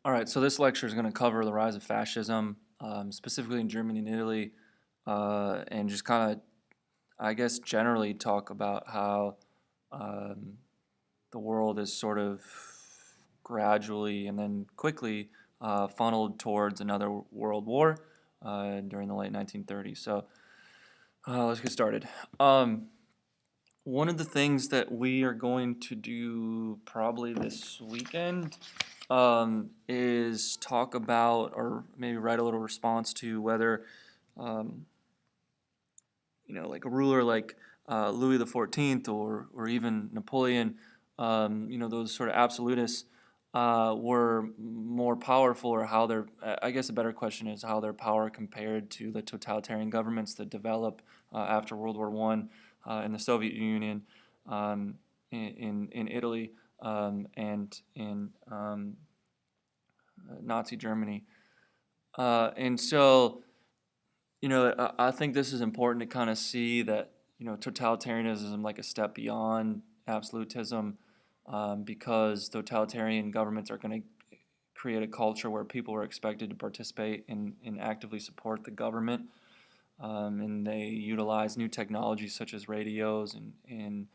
All right, so this lecture is going to cover the rise of fascism, specifically in Germany and Italy, and just kind of, I guess, generally talk about how um, the world is sort of gradually and then quickly funneled towards another world war during the late 1930s. So let's get started. One of the things that we are going to do probably this weekend is talk about or maybe write a little response to whether, um, like a ruler like Louis XIV or even Napoleon, those sort of absolutists were more powerful, or how their, I guess a better question is how their power compared to the totalitarian governments that develop after World War One in the Soviet Union, um, in Italy, and in Nazi Germany. And so, I think this is important to kind of see that, totalitarianism like a step beyond absolutism, because totalitarian governments are going to create a culture where people are expected to participate and actively support the government. And they utilize new technologies such as radios and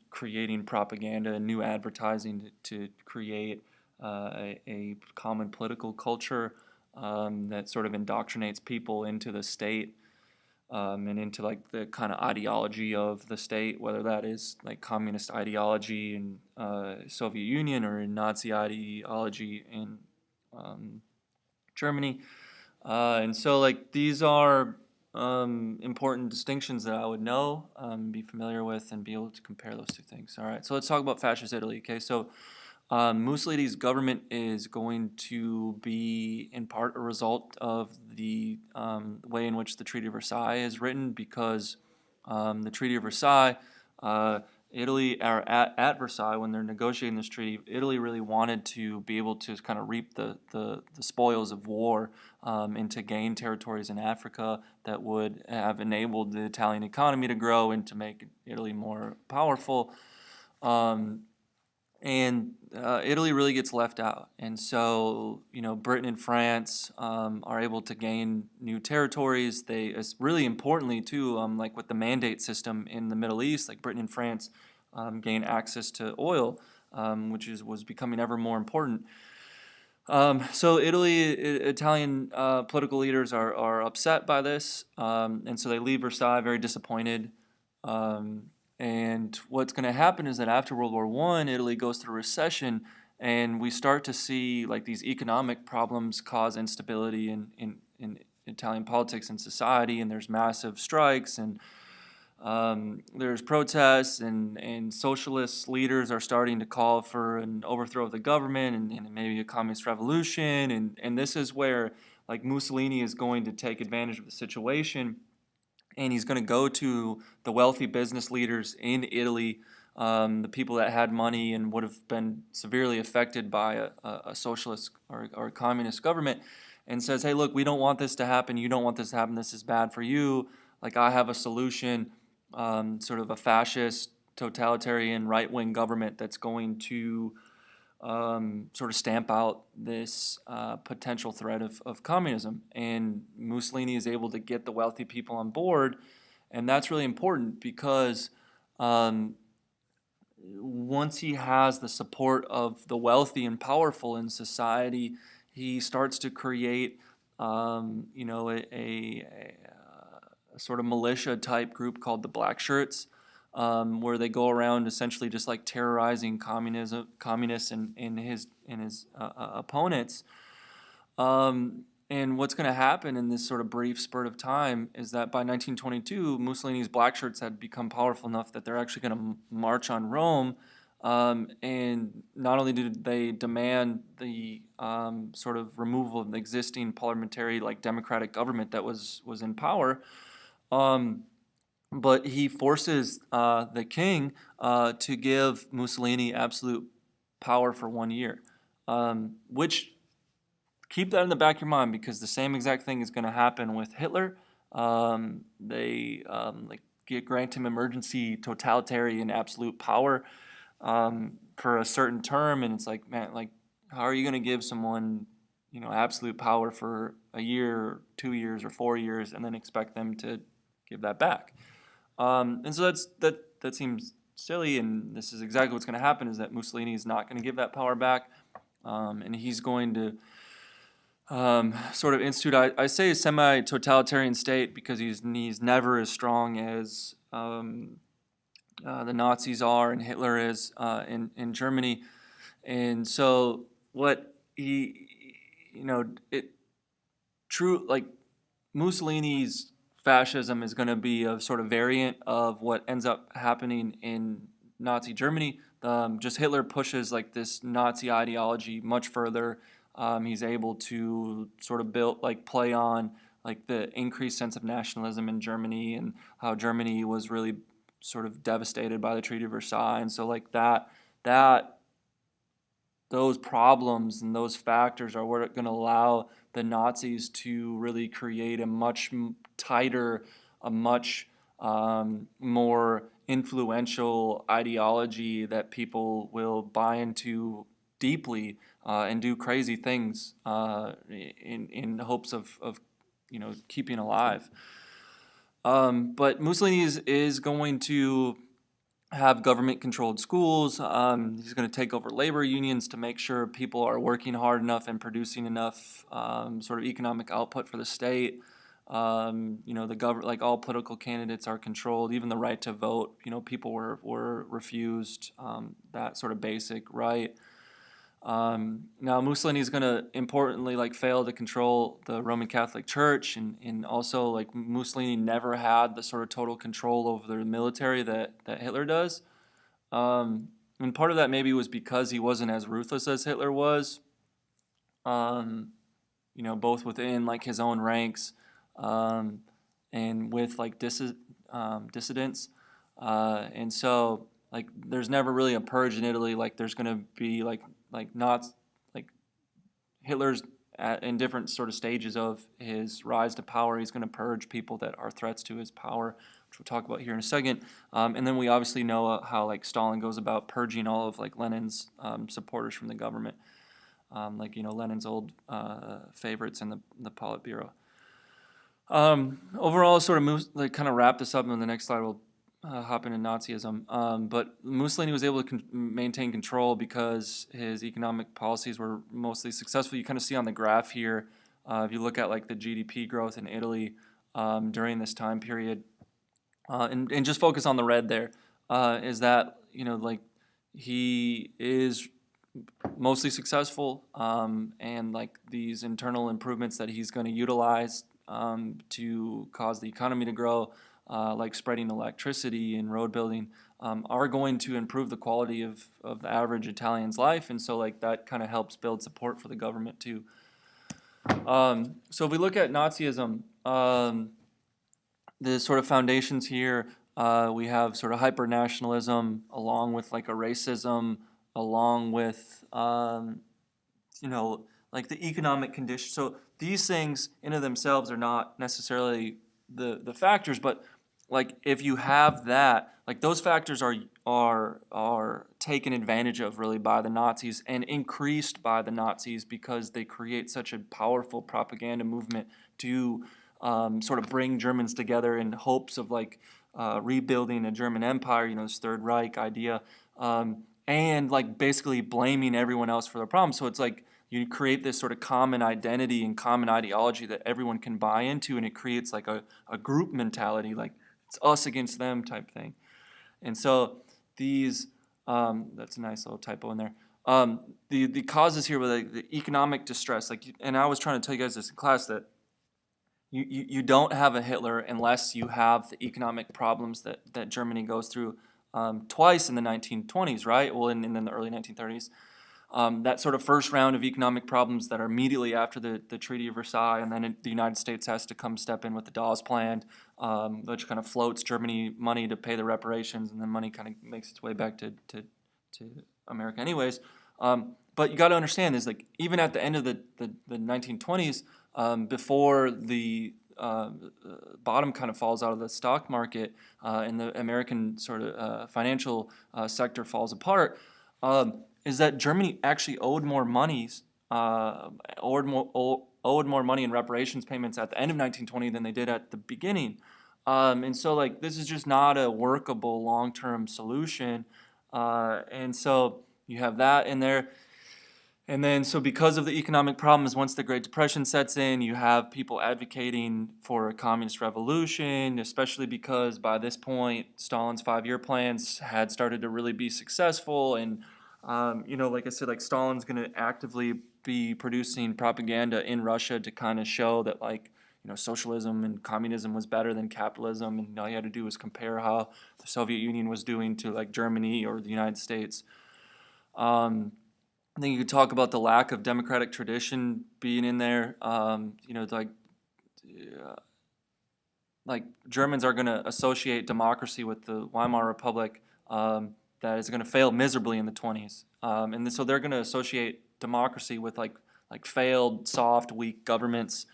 creating propaganda and new advertising to create a common political culture that sort of indoctrinates people into the state, and into like the kind of ideology of the state, whether that is like communist ideology in Soviet Union or in Nazi ideology in um, Germany. And so like these are important distinctions that I would know, be familiar with, and be able to compare those two things. All right, so let's talk about fascist Italy. Okay, so Mussolini's government is going to be in part a result of the way in which the Treaty of Versailles is written, because the Treaty of Versailles, Italy, or at Versailles, when they're negotiating this treaty, Italy really wanted to be able to kind of reap the spoils of war, and to gain territories in Africa that would have enabled the Italian economy to grow and to make Italy more powerful. Um, and Italy really gets left out. And so, Britain and France are able to gain new territories. Really importantly too, like with the mandate system in the Middle East, like Britain and France gain access to oil, which was becoming ever more important. So Italian political leaders are upset by this, and so they leave Versailles very disappointed. Um, and what's going to happen is that after World War One, Italy goes through recession, and we start to see like these economic problems cause instability in Italian politics and society, and there's massive strikes, and there's protests, and socialist leaders are starting to call for an overthrow of the government, and maybe a communist revolution. And this is where like Mussolini is going to take advantage of the situation, and he's going to go to the wealthy business leaders in Italy, the people that had money and would have been severely affected by a socialist or a communist government, and says, hey, look, we don't want this to happen. You don't want this to happen. This is bad for you. Like, I have a solution, sort of a fascist, totalitarian, right-wing government that's going to sort of stamp out this potential threat of communism. And Mussolini is able to get the wealthy people on board, and that's really important because um, once he has the support of the wealthy and powerful in society, he starts to create, a sort of militia type group called the Black Shirts, where they go around essentially just like terrorizing communists and his opponents. And what's going to happen in this sort of brief spurt of time is that by 1922, Mussolini's black shirts had become powerful enough that they're actually going to march on Rome. And not only did they demand the sort of removal of the existing parliamentary, like democratic government that was in power, um, but he forces the king to give Mussolini absolute power for 1 year, which, keep that in the back of your mind, because the same exact thing is going to happen with Hitler. They like grant him emergency totalitarian absolute power for a certain term, and it's like, man, like how are you going to give someone, absolute power for a year, 2 years, or 4 years, and then expect them to give that back? And so that seems silly, and this is exactly what's going to happen: is that Mussolini is not going to give that power back, and he's going to sort of institute, I say, a semi-totalitarian state, because he's never as strong as the Nazis are and Hitler is in Germany. And so what he, it true like Mussolini's fascism is going to be a sort of variant of what ends up happening in Nazi Germany. Just Hitler pushes like this Nazi ideology much further. He's able to sort of play on like the increased sense of nationalism in Germany, and how Germany was really sort of devastated by the Treaty of Versailles. And so like that those problems and those factors are what are going to allow the Nazis to really create a much tighter, a much more influential ideology that people will buy into deeply, and do crazy things in hopes of keeping alive. But Mussolini is going to have government-controlled schools. He's going to take over labor unions to make sure people are working hard enough and producing enough sort of economic output for the state. The government, like all political candidates, are controlled. Even the right to vote, people were refused that sort of basic right. Now Mussolini is going to importantly fail to control the Roman Catholic Church, and also like Mussolini never had the sort of total control over the military that Hitler does. And part of that maybe was because he wasn't as ruthless as Hitler was. Both within like his own ranks, and with like dissidents. And so like there's never really a purge in Italy. Like there's going to be not like Hitler's in different sort of stages of his rise to power. He's going to purge people that are threats to his power, which we'll talk about here in a second. And then we obviously know how like Stalin goes about purging all of like Lenin's supporters from the government, Lenin's old favorites in the Politburo. Overall, sort of kind of wrap this up, and on the next slide we'll hop into Nazism. But Mussolini was able to maintain control because his economic policies were mostly successful. You kind of see on the graph here, if you look at like the GDP growth in Italy during this time period, and just focus on the red there, is that he is mostly successful, and like these internal improvements that he's going to utilize to cause the economy to grow, like spreading electricity and road building, are going to improve the quality of the average Italian's life. And so like that kind of helps build support for the government too. So if we look at Nazism, the sort of foundations here, we have sort of hyper-nationalism along with like a racism, along with like the economic conditions. So these things in and of themselves are not necessarily the factors, but like if you have that, like those factors are taken advantage of really by the Nazis and increased by the Nazis because they create such a powerful propaganda movement to sort of bring Germans together in hopes of like rebuilding a German empire, this Third Reich idea, and like basically blaming everyone else for their problems. So it's like you create this sort of common identity and common ideology that everyone can buy into, and it creates like a group mentality, like it's us against them type thing. And so these, that's a nice little typo in there. The causes here were like the economic distress, and I was trying to tell you guys this in class, that you don't have a Hitler unless you have the economic problems that Germany goes through twice in the 1920s, right? Well, in the early 1930s. That sort of first round of economic problems that are immediately after the Treaty of Versailles, and then the United States has to come step in with the Dawes Plan, which kind of floats Germany money to pay the reparations, and then money kind of makes its way back to America anyways. But you got to understand is like even at the end of the 1920s, before the bottom kind of falls out of the stock market, and the American sort of financial sector falls apart, is that Germany actually owed more monies, owed more money in reparations payments at the end of 1920 than they did at the beginning. And so like this is just not a workable long-term solution. And so you have that in there. And then, so because of the economic problems, once the Great Depression sets in, you have people advocating for a communist revolution, especially because by this point, Stalin's 5-year plans had started to really be successful. And, like I said, like Stalin's going to actively be producing propaganda in Russia to kind of show that, like, socialism and communism was better than capitalism. And all you had to do was compare how the Soviet Union was doing to, like, Germany or the United States. I think you could talk about the lack of democratic tradition being in there. Like Germans are going to associate democracy with the Weimar Republic, that is going to fail miserably in the 20s, so they're going to associate democracy with like failed, soft, weak governments,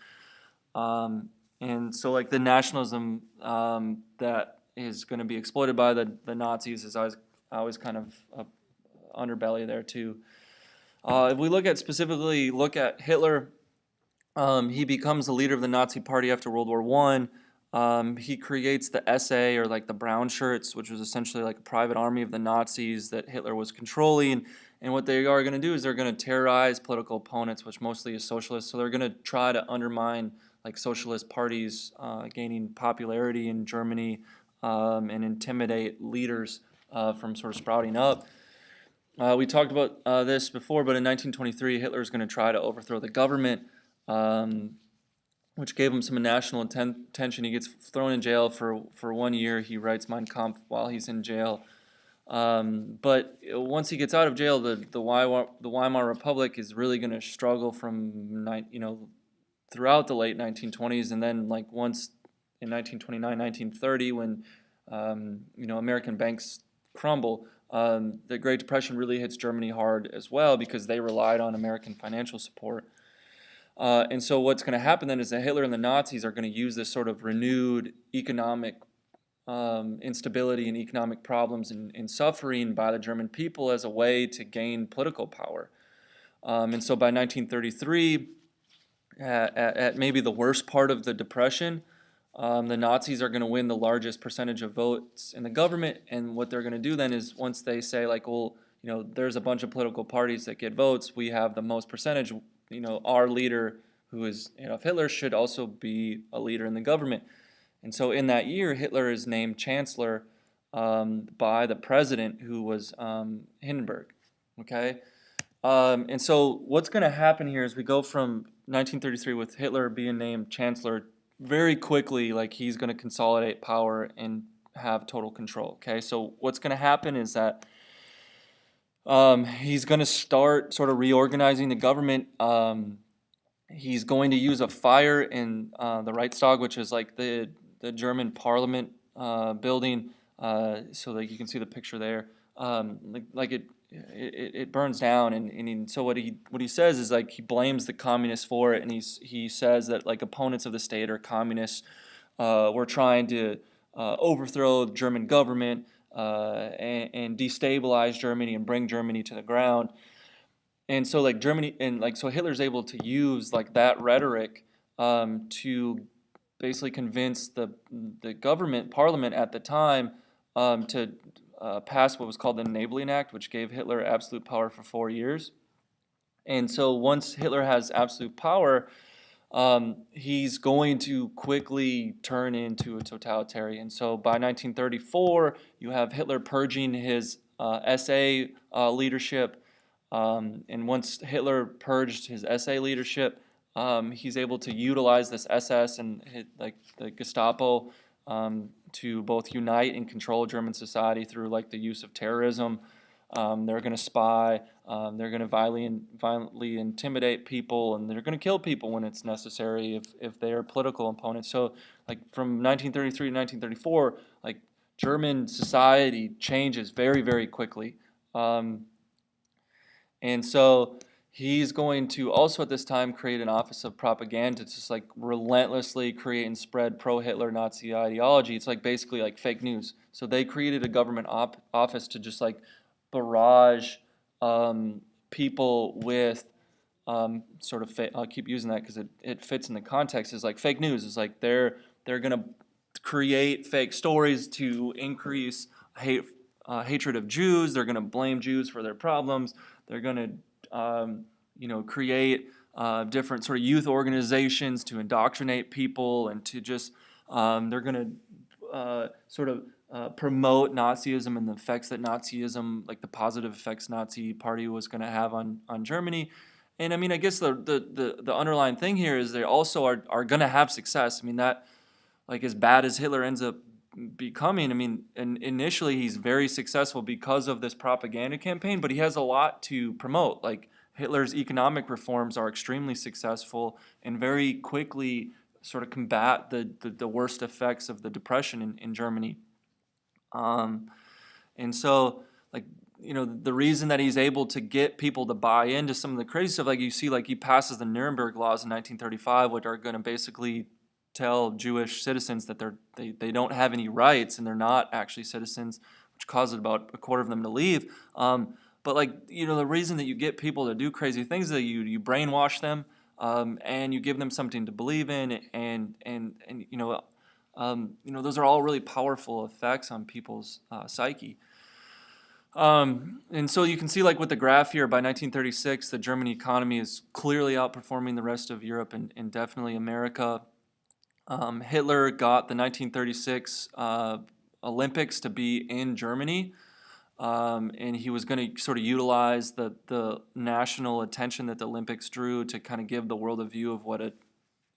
and so like the nationalism that is going to be exploited by the Nazis is always kind of a underbelly there too. If we specifically look at Hitler, he becomes the leader of the Nazi Party after World War I. He creates the SA, or like the brown shirts, which was essentially like a private army of the Nazis that Hitler was controlling. And what they are going to do is they're going to terrorize political opponents, which mostly is socialists. So they're going to try to undermine like socialist parties gaining popularity in Germany, and intimidate leaders from sort of sprouting up. We talked about this before, but in 1923, Hitler is going to try to overthrow the government, which gave him some national attention. He gets thrown in jail for 1 year. He writes Mein Kampf while he's in jail. But once he gets out of jail, the Weimar Republic is really going to struggle throughout the late 1920s, and then like once in 1929, 1930, when American banks crumble. The Great Depression really hits Germany hard as well because they relied on American financial support. And so what's going to happen then is that Hitler and the Nazis are going to use this sort of renewed economic instability and economic problems and suffering by the German people as a way to gain political power. And so by 1933, at maybe the worst part of the Depression, the Nazis are going to win the largest percentage of votes in the government, and what they're going to do then is once they say like, well, there's a bunch of political parties that get votes, we have the most percentage, our leader, who is Adolf Hitler, should also be a leader in the government. And so in that year, Hitler is named chancellor by the president, who was Hindenburg. Okay, and so what's going to happen here is we go from 1933 with Hitler being named chancellor. Very quickly, like he's going to consolidate power and have total control. Okay, so what's going to happen is that he's going to start sort of reorganizing the government. He's going to use a fire in the Reichstag, which is like the German parliament building. So like you can see the picture there. It burns down, and so what he says is like he blames the communists for it, and he says that like opponents of the state or communists were trying to overthrow the German government and destabilize Germany and bring Germany to the ground. And so like Germany and like so Hitler's able to use like that rhetoric to basically convince the parliament at the time to pass what was called the Enabling Act, which gave Hitler absolute power for 4 years. And so once Hitler has absolute power, he's going to quickly turn into a totalitarian. So by 1934, you have Hitler purging his SA leadership. And once Hitler purged his SA leadership, he's able to utilize this SS and like the Gestapo to both unite and control German society through like the use of terrorism. They're going to spy. They're going to violently intimidate people, and they're going to kill people when it's necessary if they are political opponents. So, like from 1933 to 1934, like German society changes very, very quickly, and so he's going to also at this time create an office of propaganda to just like relentlessly create and spread pro-Hitler Nazi ideology. It's like basically like fake news. So they created a government office to just like barrage people with sort of I'll keep using that because it fits in the context, is like fake news. Is like they're gonna create fake stories to increase hatred of Jews. They're gonna blame Jews for their problems. They're gonna create different sort of youth organizations to indoctrinate people and to just they're gonna sort of promote Nazism and the effects that Nazism, like the positive effects Nazi Party was going to have on Germany. And I mean, I guess the underlying thing here is they also are going to have success. I mean, that, like, as bad as Hitler ends up becoming, I mean, and initially he's very successful because of this propaganda campaign, but he has a lot to promote. Like, Hitler's economic reforms are extremely successful and very quickly sort of combat the worst effects of the depression in Germany. Um, and so, like, the reason that he's able to get people to buy into some of the crazy stuff, like you see, like he passes the Nuremberg laws in 1935, which are going to basically tell Jewish citizens that they don't have any rights and they're not actually citizens, which causes about a quarter of them to leave. But like, the reason that you get people to do crazy things is that you brainwash them, and you give them something to believe in, and those are all really powerful effects on people's psyche. And so you can see, like with the graph here, by 1936, the German economy is clearly outperforming the rest of Europe and definitely America. Hitler got the 1936 Olympics to be in Germany, and he was going to sort of utilize the national attention that the Olympics drew to kind of give the world a view of what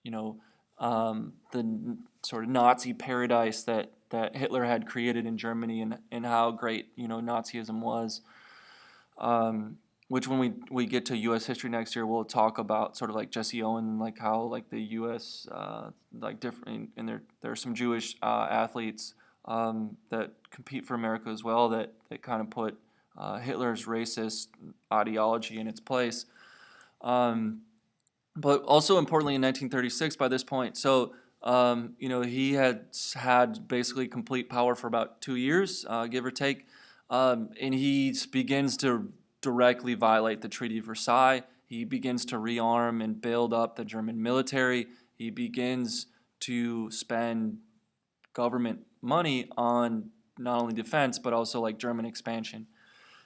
the sort of Nazi paradise that Hitler had created in Germany, and how great Nazism was. Which when we get to U.S. history next year, we'll talk about sort of like Jesse Owens and like how like the U.S. Like different, and there are some Jewish athletes that compete for America as well that kind of put Hitler's racist ideology in its place. But also importantly, in 1936, by this point, so he had basically complete power for about 2 years, give or take, and he begins to directly violate the Treaty of Versailles. He begins to rearm and build up the German military. He begins to spend government money on not only defense but also like German expansion.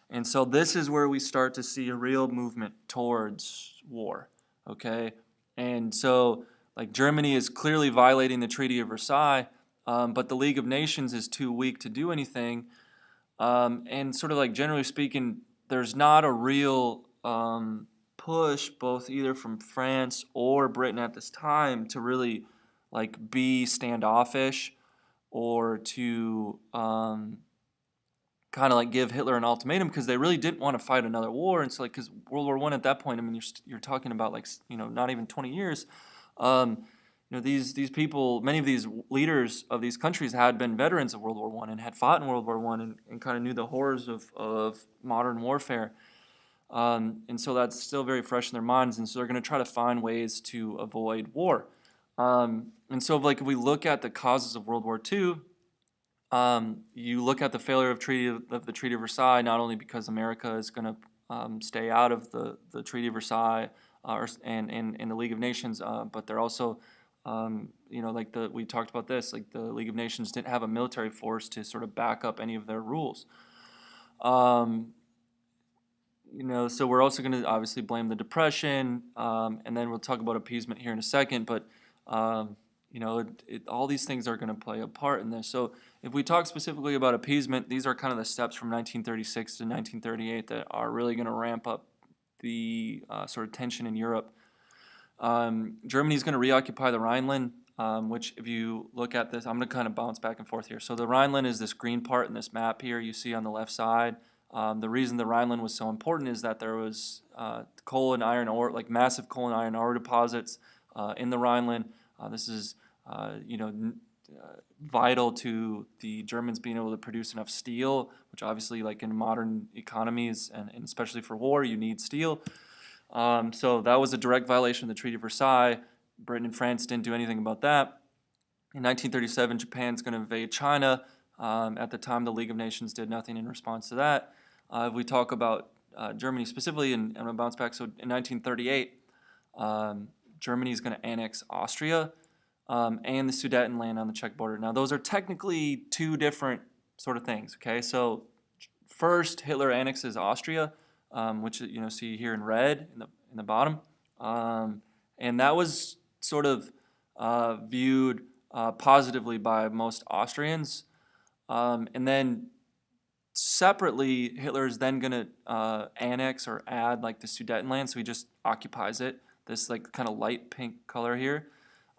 And so this is where we start to see a real movement towards war, okay? And so, like, Germany is clearly violating the Treaty of Versailles, but the League of Nations is too weak to do anything. And sort of like generally speaking, there's not a real push, both either from France or Britain at this time, to really like be standoffish or to kind of like give Hitler an ultimatum, because they really didn't want to fight another war. And so, like, because World War I at that point, I mean, you're talking about like not even 20 years. These people, many of these leaders of these countries had been veterans of World War I and had fought in World War I and kind of knew the horrors of modern warfare. And so that's still very fresh in their minds, and so they're going to try to find ways to avoid war. And so, like, if we look at the causes of World War II, you look at the failure of the Treaty of Versailles, not only because America is going to stay out of the Treaty of Versailles and the League of Nations, but they're also, we talked about this, like the League of Nations didn't have a military force to sort of back up any of their rules. So we're also going to obviously blame the Depression, and then we'll talk about appeasement here in a second, but all these things are going to play a part in this. So if we talk specifically about appeasement, these are kind of the steps from 1936 to 1938 that are really going to ramp up the sort of tension in Europe. Germany is going to reoccupy the Rhineland, which if you look at this, I'm going to kind of bounce back and forth here. So the Rhineland is this green part in this map here you see on the left side. The reason the Rhineland was so important is that there was coal and iron ore, like massive coal and iron ore deposits in the Rhineland. This is vital to the Germans being able to produce enough steel, which obviously, like in modern economies and especially for war, you need steel. So that was a direct violation of the Treaty of Versailles. Britain and France didn't do anything about that. In 1937, Japan's going to invade China. At the time, the League of Nations did nothing in response to that. If we talk about Germany specifically, and I'm going to bounce back. So in 1938, Germany is going to annex Austria and the Sudetenland on the Czech border. Now, those are technically two different sort of things. Okay, so first Hitler annexes Austria, which see here in red in the bottom, and that was sort of viewed positively by most Austrians, and then separately, Hitler is then going to annex or add like the Sudetenland, so he just occupies it. This like kind of light pink color here,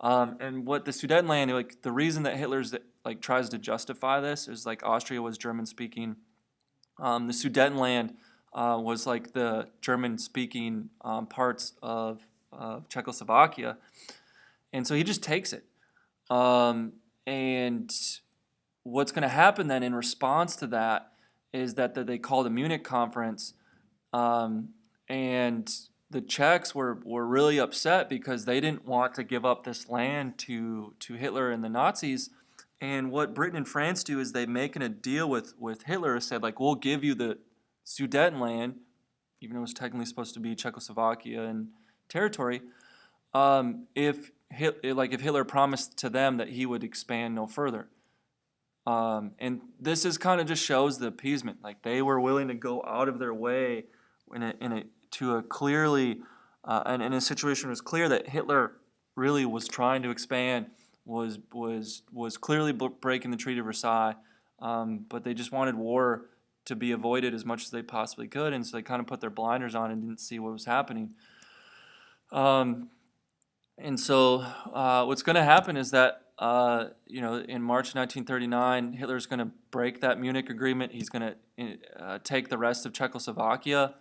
and what the Sudetenland, like the reason that Hitler's like tries to justify this is like Austria was German speaking. The Sudetenland was like the German speaking parts of Czechoslovakia, and so he just takes it. And what's going to happen then in response to that is that they call the Munich conference, and the Czechs were really upset because they didn't want to give up this land to Hitler and the Nazis. And what Britain and France do is they make a deal with Hitler, said like, we'll give you the Sudetenland, even though it was technically supposed to be Czechoslovakia and territory, if Hitler promised to them that he would expand no further. And this is kind of just shows the appeasement. Like they were willing to go out of their way in a situation it was clear that Hitler really was trying to expand, was clearly breaking the Treaty of Versailles, but they just wanted war to be avoided as much as they possibly could, and so they kind of put their blinders on and didn't see what was happening. And so what's going to happen is that in March 1939, Hitler's going to break that Munich agreement. He's going to take the rest of Czechoslovakia,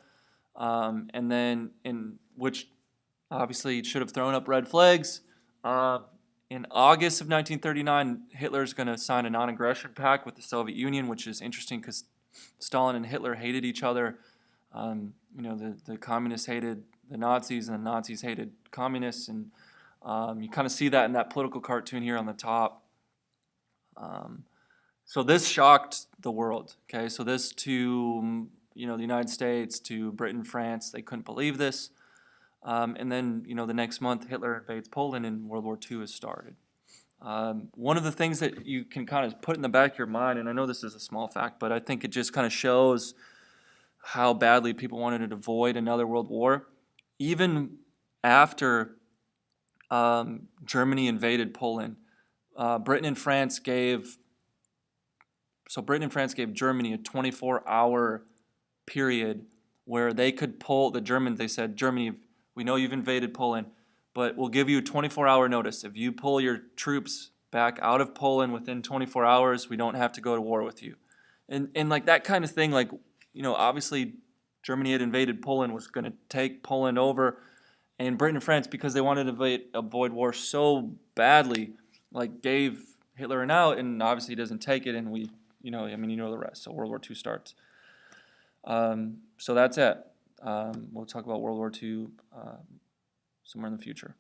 and then which obviously should have thrown up red flags. In August of 1939, Hitler's going to sign a non-aggression pact with the Soviet Union, which is interesting because Stalin and Hitler hated each other. The communists hated the Nazis, and the Nazis hated communists, and you kind of see that in that political cartoon here on the top. So this shocked the world. Okay, so this to the United States, to Britain, France, they couldn't believe this. And then the next month Hitler invades Poland and World War II has started. One of the things that you can kind of put in the back of your mind, and I know this is a small fact, but I think it just kind of shows how badly people wanted to avoid another world war. Even after Germany invaded Poland, Britain and France gave Germany a 24-hour period where they could pull the Germans. They said, Germany, we know you've invaded Poland, but we'll give you a 24-hour notice. If you pull your troops back out of Poland within 24 hours, we don't have to go to war with you. And like that kind of thing, like, obviously Germany had invaded Poland, was going to take Poland over, and Britain and France, because they wanted to avoid war so badly, like gave Hitler an out, and obviously he doesn't take it, and the rest. So World War II starts. So that's it. We'll talk about World War II somewhere in the future.